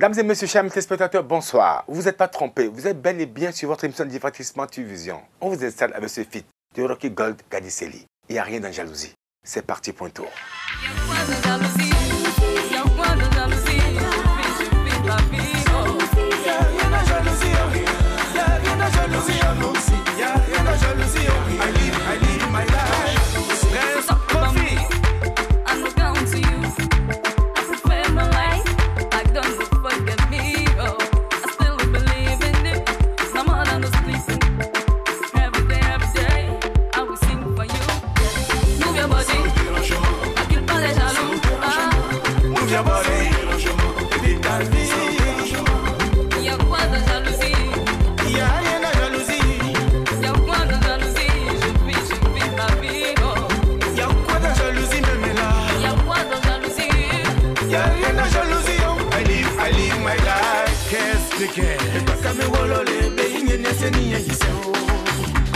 Mesdames et messieurs, chers téléspectateurs, bonsoir. Vous n'êtes pas trompés, vous êtes bel et bien sur votre émission de divertissement Tuvision. On vous installe avec ce feat de Rocky Gold Gadiseli. Il n'y a rien dans jalousie. C'est parti pour un tour.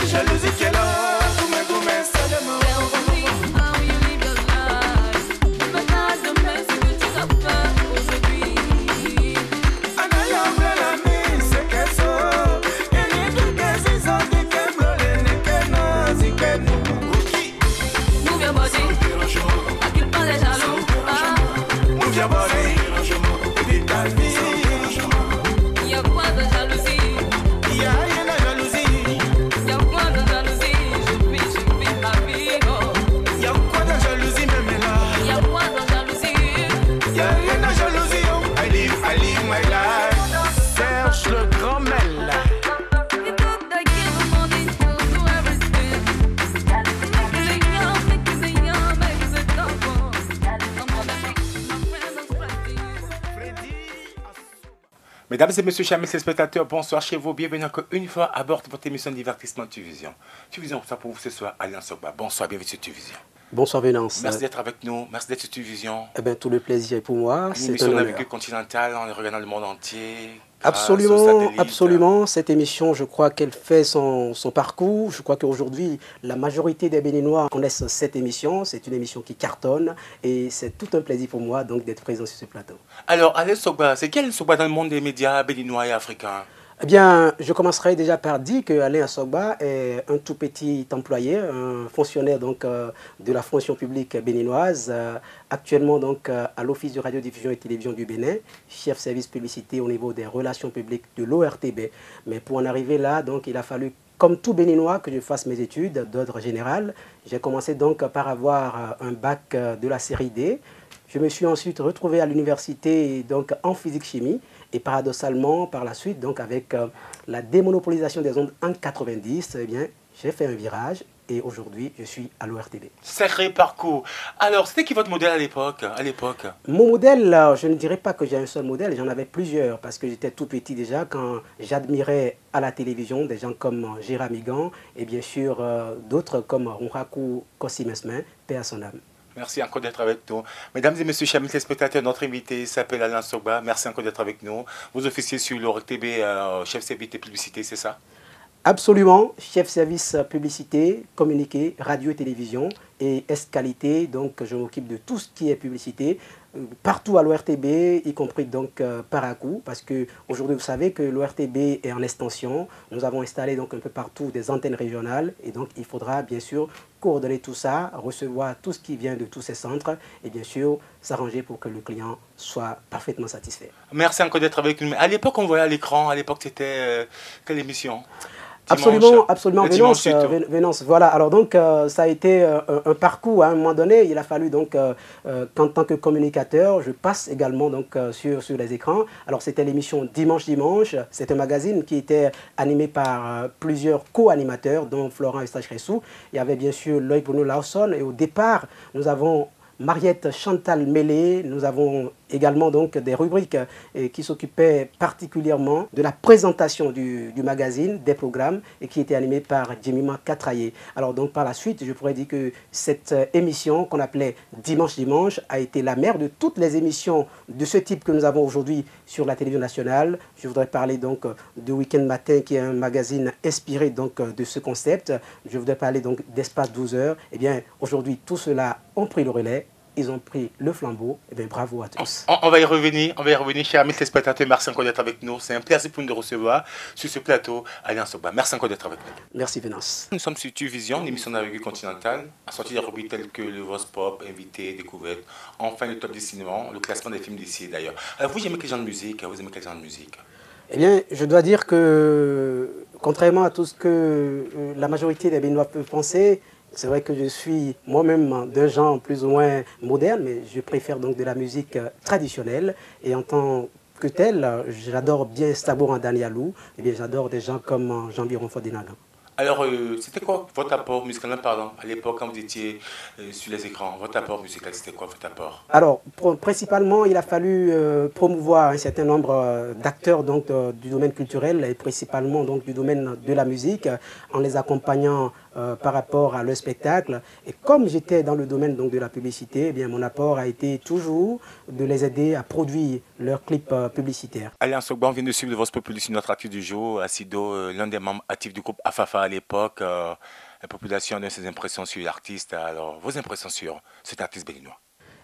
Jalousie qui est là, vous me gommez seulement. Mesdames et messieurs, chers téléspectateurs, bonsoir chez vous. Bienvenue encore une fois à bord de votre émission de divertissement Tuvision. Tuvision, ça pour vous ce soir, Alain Sogba. Bonsoir, bienvenue sur Tuvision. Bonsoir Venance. Merci d'être avec nous, merci d'être sur Tuvision. Eh bien, tout le plaisir est pour moi. Une émission naviguée continentale, on est regardé dans le monde entier. Absolument, absolument. Cette émission, je crois qu'elle fait son parcours. Je crois qu'aujourd'hui, la majorité des Béninois connaissent cette émission. C'est une émission qui cartonne et c'est tout un plaisir pour moi donc d'être présent sur ce plateau. Alors, Alain Sogba, c'est quel Sogba dans le monde des médias béninois et africains? Eh bien, je commencerai déjà par dire que Alain Sogba est un tout petit employé, un fonctionnaire donc, de la fonction publique béninoise, actuellement donc à l'Office de radiodiffusion et télévision du Bénin, chef service publicité au niveau des relations publiques de l'ORTB. Mais pour en arriver là, donc, il a fallu, comme tout Béninois, que je fasse mes études d'ordre général. J'ai commencé donc par avoir un bac de la série D. Je me suis ensuite retrouvé à l'université donc en physique-chimie. Et paradoxalement, par la suite, donc avec la démonopolisation des ondes en 90, eh bien, j'ai fait un virage et aujourd'hui, je suis à l'ORTB. Sacré parcours. Alors, c'était qui votre modèle à l'époque? Mon modèle, je ne dirais pas que j'ai un seul modèle, j'en avais plusieurs parce que j'étais tout petit déjà quand j'admirais à la télévision des gens comme Gérard Migan et bien sûr d'autres comme Runraku Kossimesmin, paix à son âme. Merci encore d'être avec nous. Mesdames et messieurs, chers téléspectateurs, notre invité s'appelle Alain Sogba. Merci encore d'être avec nous. Vous officiez sur l'ORTB, chef service de publicité, c'est ça? Absolument, chef service publicité, communiqué, radio et télévision et S-Qualité. Donc, je m'occupe de tout ce qui est publicité partout à l'ORTB, y compris donc Parakou, parce qu'aujourd'hui, vous savez que l'ORTB est en extension. Nous avons installé donc un peu partout des antennes régionales et donc il faudra bien sûr coordonner tout ça, recevoir tout ce qui vient de tous ces centres et bien sûr s'arranger pour que le client soit parfaitement satisfait. Merci encore d'être avec nous. À l'époque, on voyait à l'écran, à l'époque, c'était quelle émission? Absolument, absolument. Venance, voilà. Alors donc, ça a été un parcours. À un moment donné, il a fallu donc qu'en tant que communicateur, je passe également donc sur les écrans. Alors c'était l'émission Dimanche. C'est un magazine qui était animé par plusieurs co-animateurs, dont Florent Eustache-Ressou. Il y avait bien sûr Loïc Bruno Lawson. Et au départ, nous avons Mariette Chantal Mélé, nous avons également donc des rubriques qui s'occupaient particulièrement de la présentation du magazine, des programmes et qui étaient animés par Jemima Katraye. Alors donc par la suite, je pourrais dire que cette émission qu'on appelait Dimanche a été la mère de toutes les émissions de ce type que nous avons aujourd'hui sur la télévision nationale. Je voudrais parler donc de Week-end Matin qui est un magazine inspiré donc de ce concept. Je voudrais parler donc d'Espace 12 heures. Eh bien aujourd'hui tout cela ont pris le relais ils ont pris le flambeau. Et bien, bravo à tous. On va y revenir, chers amis téléspectateurs. Merci encore d'être avec nous. C'est un plaisir pour nous de recevoir sur ce plateau Alliance Ogba. Merci encore d'être avec nous. Merci, Vénance. Nous sommes sur TuVision, l'émission de la revue continentale, assortie des rubriques telles que le Voice Pop, invité, découverte, enfin le top du cinéma, le classement des films d'ici d'ailleurs. Alors, vous aimez quel genre de musique? Eh bien, je dois dire que, contrairement à tout ce que la majorité des Béninois peuvent penser, c'est vrai que je suis moi-même d'un genre plus ou moins moderne, mais je préfère donc de la musique traditionnelle. Et en tant que tel, j'adore bien Staboran Danielou, et bien j'adore des gens comme Jean-Biron Fodinaga. Alors, c'était quoi votre apport musical, pardon, à l'époque quand vous étiez sur les écrans? Votre apport musical, c'était quoi votre apport? Alors, principalement, il a fallu promouvoir un certain nombre d'acteurs donc du domaine culturel et principalement donc du domaine de la musique en les accompagnant par rapport à leur spectacle. Et comme j'étais dans le domaine donc de la publicité, eh bien, mon apport a été toujours de les aider à produire leurs clips publicitaires. Alliance Ogba, on vient de suivre le Voice Populi sur notre actif du jour. Asido, l'un des membres actifs du groupe Afafa à l'époque, la population donne ses impressions sur l'artiste. Alors, vos impressions sur cet artiste béninois?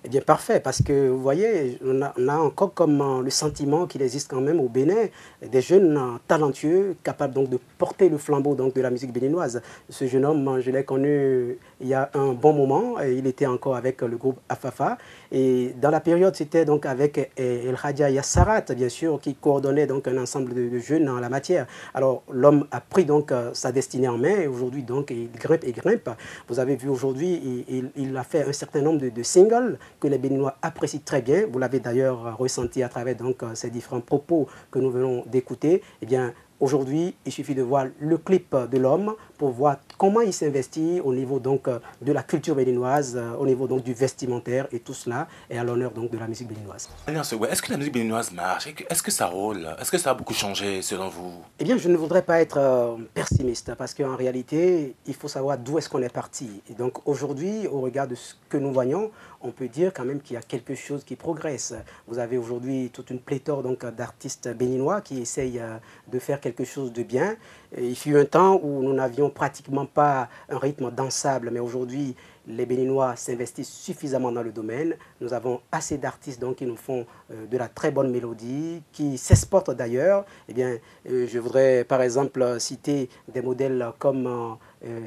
Eh bien, parfait, parce que vous voyez, on a encore comme le sentiment qu'il existe quand même au Bénin des jeunes talentueux, capables donc de porter le flambeau donc de la musique béninoise. Ce jeune homme, je l'ai connu il y a un bon moment, et il était encore avec le groupe Afafa. Et dans la période, c'était donc avec El Hadja Yassarat, bien sûr, qui coordonnait donc un ensemble de jeunes en la matière. Alors, l'homme a pris donc sa destinée en main, et aujourd'hui, donc, il grimpe et grimpe. Vous avez vu aujourd'hui, il a fait un certain nombre de singles que les Béninois apprécient très bien. Vous l'avez d'ailleurs ressenti à travers donc, ces différents propos que nous venons d'écouter. Eh bien, aujourd'hui, il suffit de voir le clip de l'homme pour voir comment il s'investit au niveau donc, de la culture béninoise, au niveau donc, du vestimentaire, et tout cela est à l'honneur donc, de la musique béninoise. Est-ce que la musique béninoise marche? Est-ce que ça roule? Est-ce que ça a beaucoup changé selon vous? Eh bien, je ne voudrais pas être pessimiste parce qu'en réalité, il faut savoir d'où est-ce qu'on est parti. Et donc aujourd'hui, au regard de ce que nous voyons, on peut dire quand même qu'il y a quelque chose qui progresse. Vous avez aujourd'hui toute une pléthore d'artistes béninois qui essayent de faire quelque chose de bien. Et il fut un temps où nous n'avions pratiquement pas un rythme dansable, mais aujourd'hui, les Béninois s'investissent suffisamment dans le domaine. Nous avons assez d'artistes donc, qui nous font de la très bonne mélodie, qui s'exportent d'ailleurs. Eh bien, je voudrais par exemple citer des modèles comme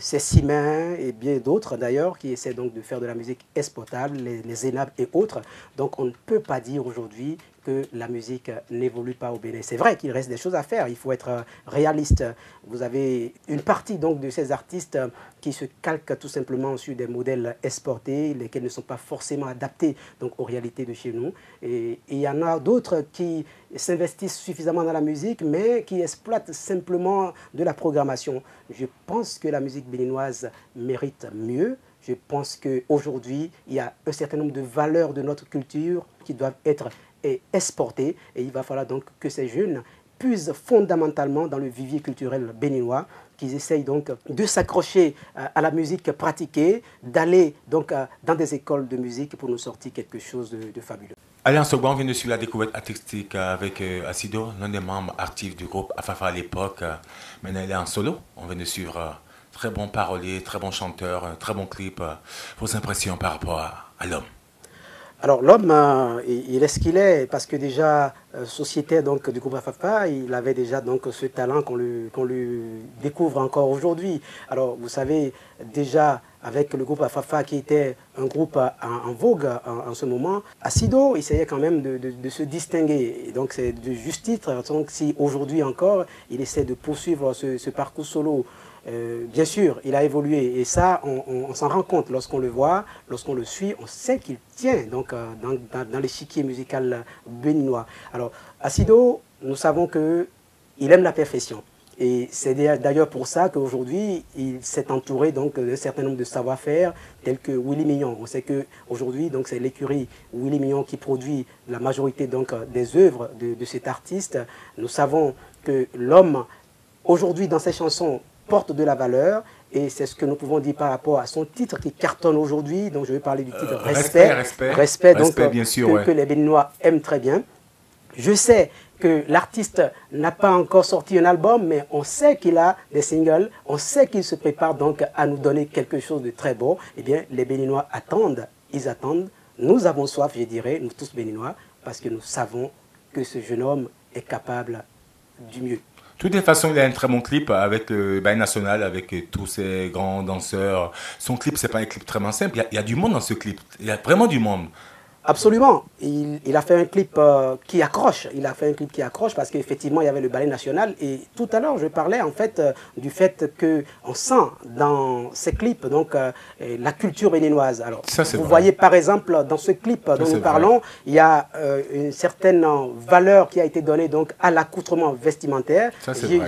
Cessimain et bien d'autres d'ailleurs qui essaient donc de faire de la musique exportable, les Zénab et autres. Donc on ne peut pas dire aujourd'hui que la musique n'évolue pas au Bénin. C'est vrai qu'il reste des choses à faire, il faut être réaliste. Vous avez une partie donc de ces artistes qui se calquent tout simplement sur des modèles exportés, lesquels ne sont pas forcément adaptés donc, aux réalités de chez nous. Et il y en a d'autres qui s'investissent suffisamment dans la musique, mais qui exploitent simplement de la programmation. Je pense que la musique béninoise mérite mieux. Je pense qu'aujourd'hui, il y a un certain nombre de valeurs de notre culture qui doivent être exportées. Et il va falloir donc que ces jeunes puisent fondamentalement dans le vivier culturel béninois, qu'ils essayent donc de s'accrocher à la musique pratiquée, d'aller donc dans des écoles de musique pour nous sortir quelque chose de fabuleux. Alliance Ogba, on vient de suivre la découverte artistique avec Asido, l'un des membres actifs du groupe Afafa à l'époque. Maintenant, elle est en solo. On vient de suivre très bon parolier, très bon chanteur, très bon clip. Vos impressions par rapport à l'homme? Alors l'homme, il est ce qu'il est, parce que déjà, sociétaire donc, du groupe Afafa, il avait déjà donc, ce talent qu'on lui découvre encore aujourd'hui. Alors vous savez, déjà avec le groupe Afafa qui était un groupe en vogue en ce moment, Asido essayait quand même de se distinguer. Et donc c'est de juste titre, donc si aujourd'hui encore, il essaie de poursuivre ce parcours solo. Bien sûr, il a évolué et ça, on s'en rend compte lorsqu'on le voit, lorsqu'on le suit, on sait qu'il tient donc, dans l'échiquier musical béninois. Alors, Asido, nous savons qu'il aime la perfection. Et c'est d'ailleurs pour ça qu'aujourd'hui, il s'est entouré d'un certain nombre de savoir-faire tels que Willy Mignon. On sait qu'aujourd'hui, c'est l'écurie Willy Mignon qui produit la majorité donc, des œuvres de cet artiste. Nous savons que l'homme, aujourd'hui, dans ses chansons, porte de la valeur et c'est ce que nous pouvons dire par rapport à son titre qui cartonne aujourd'hui. Donc je vais parler du titre Respect, donc, bien sûr, que les Béninois aiment très bien. Je sais que l'artiste n'a pas encore sorti un album, mais on sait qu'il a des singles, on sait qu'il se prépare donc à nous donner quelque chose de très beau. Eh bien, les Béninois attendent, ils attendent nous avons soif, je dirais, nous tous béninois, parce que nous savons que ce jeune homme est capable du mieux. De toute façon, il a un très bon clip avec le Bail National, avec tous ces grands danseurs. Son clip, c'est pas un clip très simple. Il y a du monde dans ce clip. Il y a vraiment du monde. Absolument. Il a fait un clip qui accroche. Il a fait un clip qui accroche parce qu'effectivement, il y avait le ballet national. Et tout à l'heure, je parlais en fait du fait qu'on sent dans ces clips donc, la culture béninoise. Alors, vous voyez par exemple dans ce clip dont nous parlons, il y a une certaine valeur qui a été donnée donc, à l'accoutrement vestimentaire.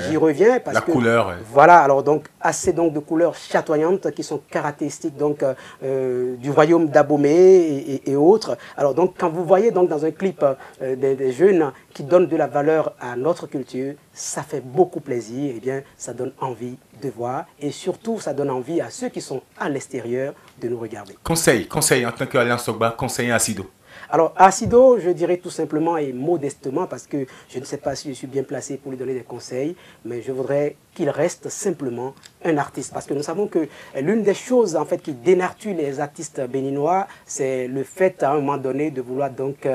J'y reviens parce que... La couleur. Voilà, alors donc assez donc, de couleurs chatoyantes qui sont caractéristiques donc, du royaume d'Abomey et autres. Alors donc quand vous voyez donc dans un clip des jeunes qui donnent de la valeur à notre culture, ça fait beaucoup plaisir, et bien ça donne envie de voir et surtout ça donne envie à ceux qui sont à l'extérieur de nous regarder. Conseil en tant qu'Alain Sogba, conseil à Acido. Alors, Acido, je dirais tout simplement et modestement, parce que je ne sais pas si je suis bien placé pour lui donner des conseils, mais je voudrais qu'il reste simplement un artiste. Parce que nous savons que l'une des choses en fait, qui dénature les artistes béninois, c'est le fait à un moment donné de vouloir donc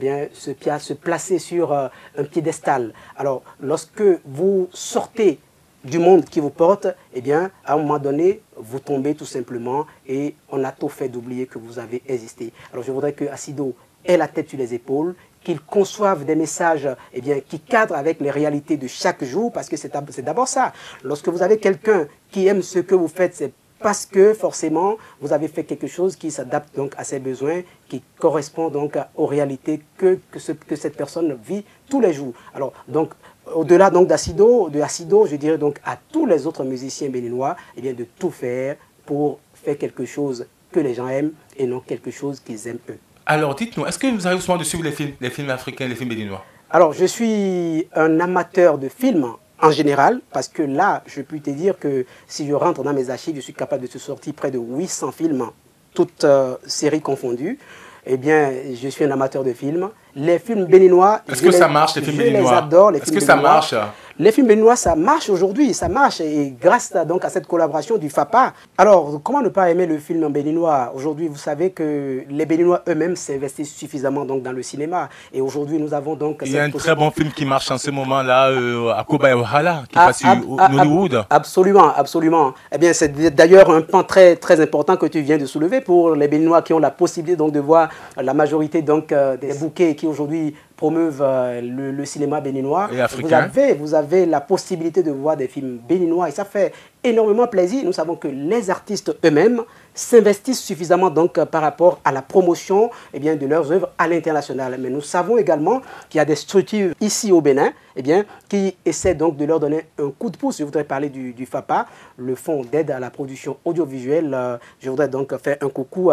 bien, se placer sur un piédestal. Alors, lorsque vous sortez du monde qui vous porte, eh bien, à un moment donné, vous tombez tout simplement et on a tout fait d'oublier que vous avez existé. Alors, je voudrais que Acido ait la tête sur les épaules, qu'il conçoive des messages eh bien, qui cadrent avec les réalités de chaque jour, parce que c'est d'abord ça. Lorsque vous avez quelqu'un qui aime ce que vous faites, c'est parce que forcément, vous avez fait quelque chose qui s'adapte donc à ses besoins, qui correspond donc aux réalités que cette personne vit tous les jours. Alors, donc, au-delà donc d'Acido, je dirais donc à tous les autres musiciens béninois, eh bien, de tout faire pour faire quelque chose que les gens aiment et non quelque chose qu'ils aiment eux. Alors, dites-nous, est-ce que vous arrivez souvent de suivre les films africains, les films béninois? Alors, je suis un amateur de films en général, parce que là, je peux te dire que si je rentre dans mes archives, je suis capable de te sortir près de 800 films, toutes séries confondues. Eh bien, je suis un amateur de films. Les films béninois, est-ce que ça marche, les films béninois? Je les adore. Est-ce que ça marche? Les films béninois, ça marche aujourd'hui, ça marche. Et grâce donc à cette collaboration du FAPA. Alors, comment ne pas aimer le film béninois? Aujourd'hui, vous savez que les Béninois eux-mêmes s'investissent suffisamment donc, dans le cinéma. Et aujourd'hui, nous avons donc... Il y a un très bon film qui marche en ce moment-là, à Koba Ohala, qui passe sur Nollywood. Absolument, absolument. Eh bien, c'est d'ailleurs un point très, très important que tu viens de soulever pour les Béninois qui ont la possibilité donc, de voir la majorité donc, des bouquets qui aujourd'hui promeuvent le cinéma béninois. Et africain. Vous avez la possibilité de voir des films béninois et ça fait énormément plaisir. Nous savons que les artistes eux-mêmes s'investissent suffisamment donc par rapport à la promotion eh bien, de leurs œuvres à l'international. Mais nous savons également qu'il y a des structures ici au Bénin eh bien, qui essaient donc de leur donner un coup de pouce. Je voudrais parler du FAPA, le Fonds d'aide à la production audiovisuelle. Je voudrais donc faire un coucou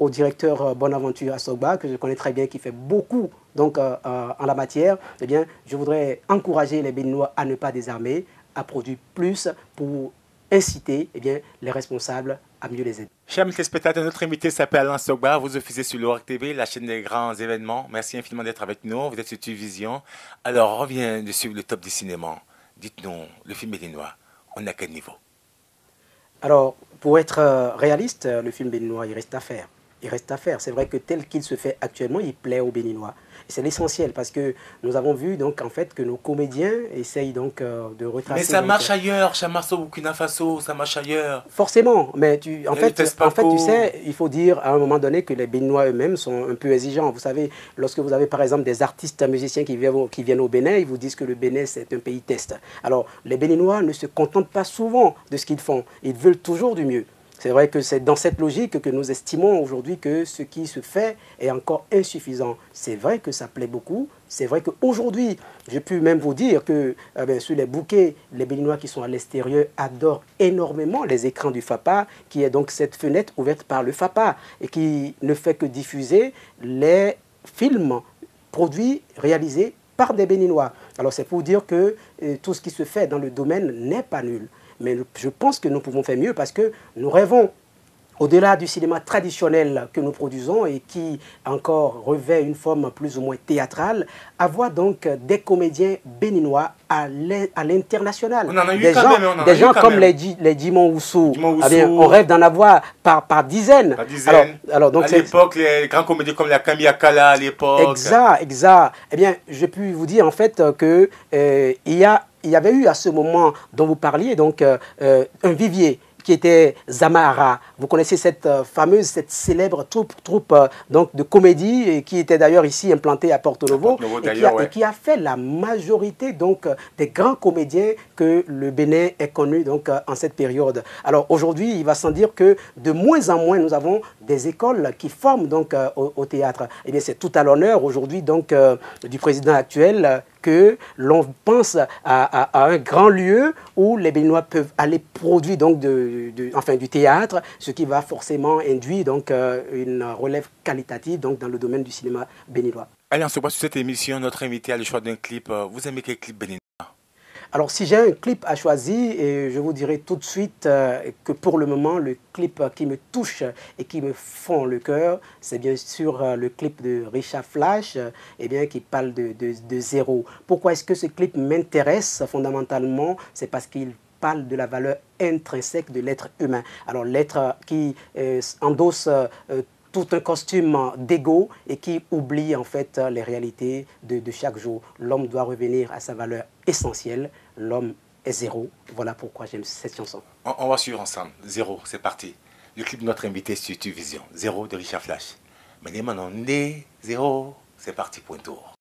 au directeur Bonaventure Asogba, que je connais très bien, qui fait beaucoup donc, en la matière. Eh bien, je voudrais encourager les Béninois à ne pas désarmer, à produire plus pour inciter eh bien, les responsables à mieux les aider. Chers téléspectateurs, notre invité s'appelle Alain Sogba. Vous officiez sur l'Orac TV, la chaîne des grands événements. Merci infiniment d'être avec nous. Vous êtes sur Vision. Alors, on revient de suivre le top du cinéma. Dites-nous, le film béninois, on est à quel niveau? Alors, pour être réaliste, le film béninois, il reste à faire. Il reste à faire. C'est vrai que tel qu'il se fait actuellement, il plaît aux Béninois. C'est l'essentiel parce que nous avons vu donc en fait que nos comédiens essayent donc de retracer. Mais ça marche ailleurs, ça marche au Burkina Faso, ça marche ailleurs. Forcément, mais en fait tu sais, il faut dire à un moment donné que les Béninois eux-mêmes sont un peu exigeants. Vous savez, lorsque vous avez par exemple des artistes musiciens qui viennent au Bénin, ils vous disent que le Bénin c'est un pays test. Alors les Béninois ne se contentent pas souvent de ce qu'ils font, ils veulent toujours du mieux. C'est vrai que c'est dans cette logique que nous estimons aujourd'hui que ce qui se fait est encore insuffisant. C'est vrai que ça plaît beaucoup. C'est vrai qu'aujourd'hui, je peux même vous dire que sur les bouquets, les Béninois qui sont à l'extérieur adorent énormément les écrans du FAPA, qui est donc cette fenêtre ouverte par le FAPA et qui ne fait que diffuser les films produits, réalisés par des Béninois. Alors c'est pour dire que tout ce qui se fait dans le domaine n'est pas nul. Mais je pense que nous pouvons faire mieux parce que nous rêvons au-delà du cinéma traditionnel que nous produisons et qui encore revêt une forme plus ou moins théâtrale, avoir donc des comédiens béninois à l'international. Des gens comme les Djimon Oussou, on rêve d'en avoir par dizaines. Alors, donc, à l'époque, les grands comédiens comme la Camille Akala à l'époque. Exact. Eh bien, je peux vous dire en fait que il y avait eu à ce moment dont vous parliez donc un vivier qui était Zamara. Vous connaissez cette cette célèbre troupe donc de comédie et qui était d'ailleurs ici implantée à Porto Novo et qui a fait la majorité donc des grands comédiens que le Bénin ait connu donc en cette période. Alors aujourd'hui, il va sans dire que de moins en moins nous avons des écoles qui forment donc au théâtre. Eh bien, c'est tout à l'honneur aujourd'hui donc du président actuel que l'on pense à un grand lieu où les Béninois peuvent aller produire donc du théâtre, ce qui va forcément induire donc une relève qualitative donc dans le domaine du cinéma béninois. Allez, on se voit sur cette émission. Notre invité a le choix d'un clip. Vous aimez quel clip béninois? Alors, si j'ai un clip à choisir, je vous dirai tout de suite que pour le moment, le clip qui me touche et qui me fond le cœur, c'est bien sûr le clip de Richard Flash, qui parle de zéro. Pourquoi est-ce que ce clip m'intéresse fondamentalement? C'est parce qu'il parle de la valeur intrinsèque de l'être humain. Alors, l'être qui endosse tout un costume d'ego et qui oublie en fait les réalités de chaque jour. L'homme doit revenir à sa valeur essentielle. L'homme est zéro. Voilà pourquoi j'aime cette chanson. On va suivre ensemble. Zéro, c'est parti. Le clip de notre invité sur Vision. Zéro de Richard Flash. Mais les mains nés, zéro, c'est parti pour un tour.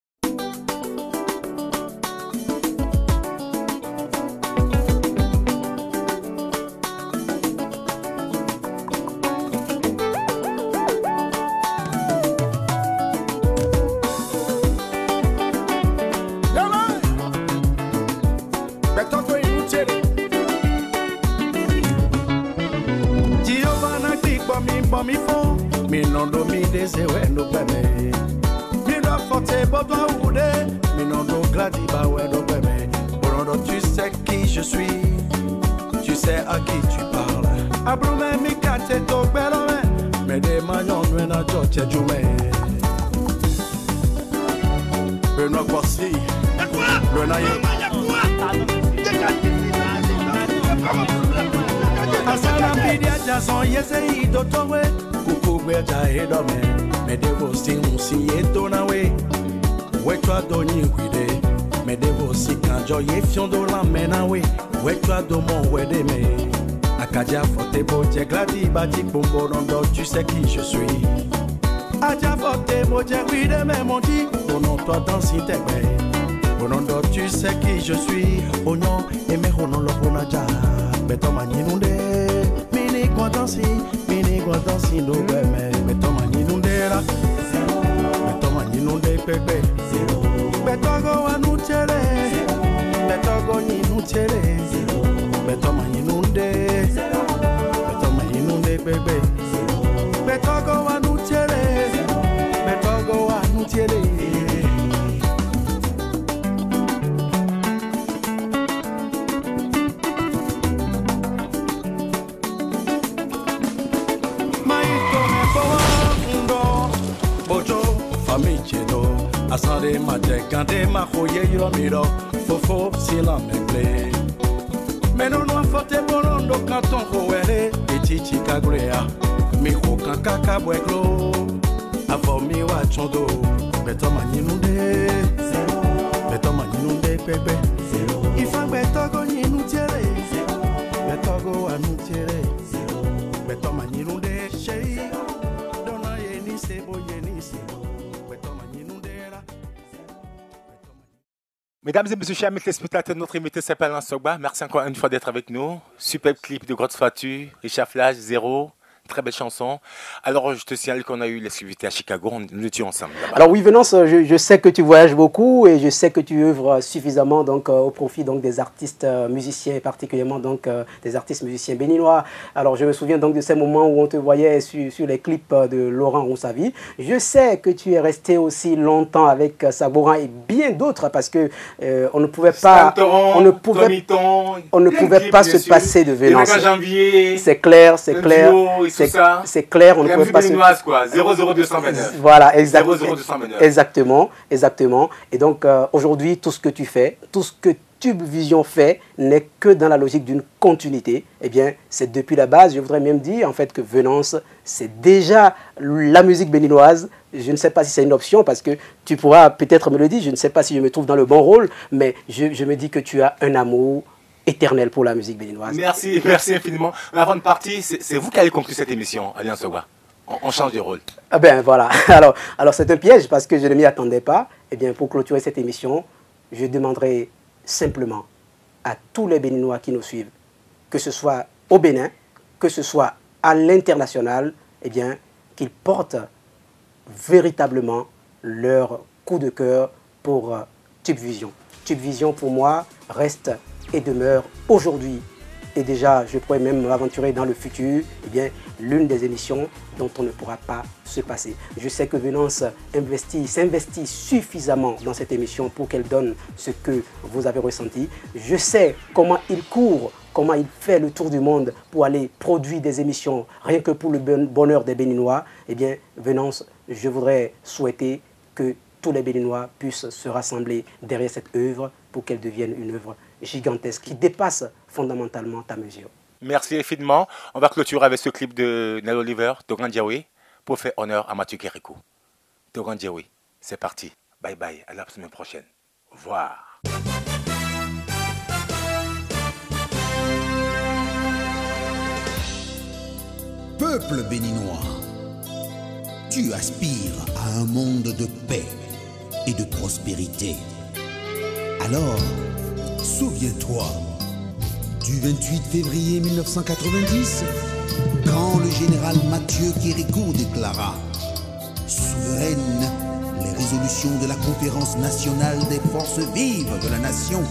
Tu sais qui je suis, tu sais à qui tu parles. Abrume mi kate to belome, me de manyon wena joche jume. Benoît Kwasi, Benoît Asana media jason yese idotowe, kuku beja edome, me de vosti musi etonawe, wetwa doni wide. Mais de vos si quand joye fiondo la menawe, ouais toi de mon ouais de me. Akadia fote boje gladi bati bombo rondo, tu sais qui je suis. Adia fote boje oui de me mon dit, bonon toi dans si te bonondo tu sais qui je suis. Onon et me honon lo bonaja, beto maninunde. Mini kwa dansi no beme, beto maninunde la. Beto maninunde pepe. Betogo anutere, betogo inutere, betoma inunde, betoma inunde bebe, betogo anutere, betogo anutere. Maito me bondo, bojo famichedo. Asande ma jekande ma khoye yiro miro fofo sila meble meno no fote borondo kanton hoere etichi kagrea mi ho kankaka bweklo avo mi wa chondo beto maninunde zero beto maninunde pepe zero ifa beto go nyinu tiere zero beto go anu tiere zero beto maninunde shei dona yeni sebo yeni sebo. Mesdames et messieurs, chers téléspectateurs, notre invité s'appelle Alain Sogba. Merci encore une fois d'être avec nous. Superbe clip de Grosse Fatu, Richard Flash, Zéro. Très belle chanson. Alors, je te signale qu'on a eu l'exclusivité à Chicago. Nous étions ensemble. Alors oui, Venance, je sais que tu voyages beaucoup et je sais que tu œuvres suffisamment donc, au profit donc, des artistes musiciens, particulièrement donc, des artistes musiciens béninois. Alors, je me souviens donc de ces moments où on te voyait sur les clips de Laurent Roussavi. Je sais que tu es resté aussi longtemps avec Sabourin et bien d'autres parce que on ne pouvait pas, on ne pouvait pas se passer de Venance. C'est clair, c'est clair. c'est clair, on ne peut pas se... quoi, 00229. Voilà, exactement. Et donc, aujourd'hui, tout ce que tu fais, tout ce que Tube Vision fait n'est que dans la logique d'une continuité. Eh bien, c'est depuis la base, je voudrais même dire, en fait, que Venance, c'est déjà la musique béninoise. Je ne sais pas si c'est une option, parce que tu pourras peut-être me le dire, je ne sais pas si je me trouve dans le bon rôle, mais je me dis que tu as un amour éternel pour la musique béninoise. Merci infiniment. Avant de partir, c'est vous qui allez conclure cette émission, Alliance Owa. On change de rôle. Ah ben voilà, alors c'est un piège parce que je ne m'y attendais pas. Eh bien, pour clôturer cette émission, je demanderai simplement à tous les Béninois qui nous suivent, que ce soit au Bénin, que ce soit à l'international, eh bien, qu'ils portent véritablement leur coup de cœur pour Tube Vision. Tube Vision, pour moi, reste et demeure aujourd'hui, et déjà, je pourrais même m'aventurer dans le futur, eh bien, l'une des émissions dont on ne pourra pas se passer. Je sais que Venance s'investit suffisamment dans cette émission pour qu'elle donne ce que vous avez ressenti. Je sais comment il court, comment il fait le tour du monde pour aller produire des émissions, rien que pour le bonheur des Béninois. Eh bien, Venance, je voudrais souhaiter que tous les Béninois puissent se rassembler derrière cette œuvre pour qu'elle devienne une œuvre gigantesque qui dépasse fondamentalement ta mesure. Merci infiniment. On va clôturer avec ce clip de Nel Oliver, Togan Diawe, pour faire honneur à Mathieu Kérékou. Togan Diawe, c'est parti. Bye bye, à la semaine prochaine. Au revoir. Peuple béninois, tu aspires à un monde de paix et de prospérité. Alors, souviens-toi du 28 février 1990, quand le général Mathieu Kérékou déclara « Souveraines les résolutions de la Conférence nationale des forces vives de la nation »,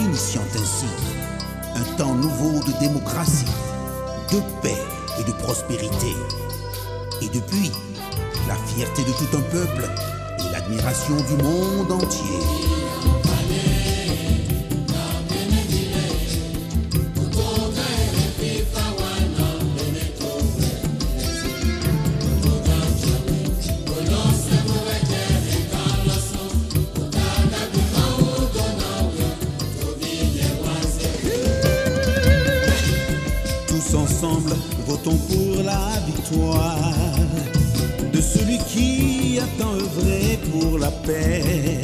initiant ainsi un temps nouveau de démocratie, de paix et de prospérité. Et depuis, la fierté de tout un peuple et l'admiration du monde entier. Ensemble, votons pour la victoire de celui qui a tant œuvré pour la paix.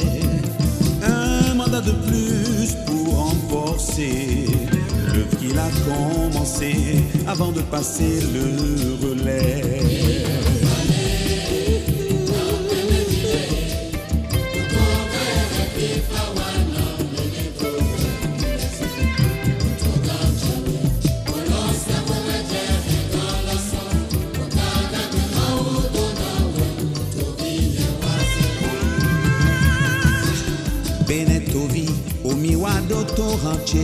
Un mandat de plus pour renforcer l'œuvre qu'il a commencé avant de passer le relais. Benetovi, Omiwa Dotoranche,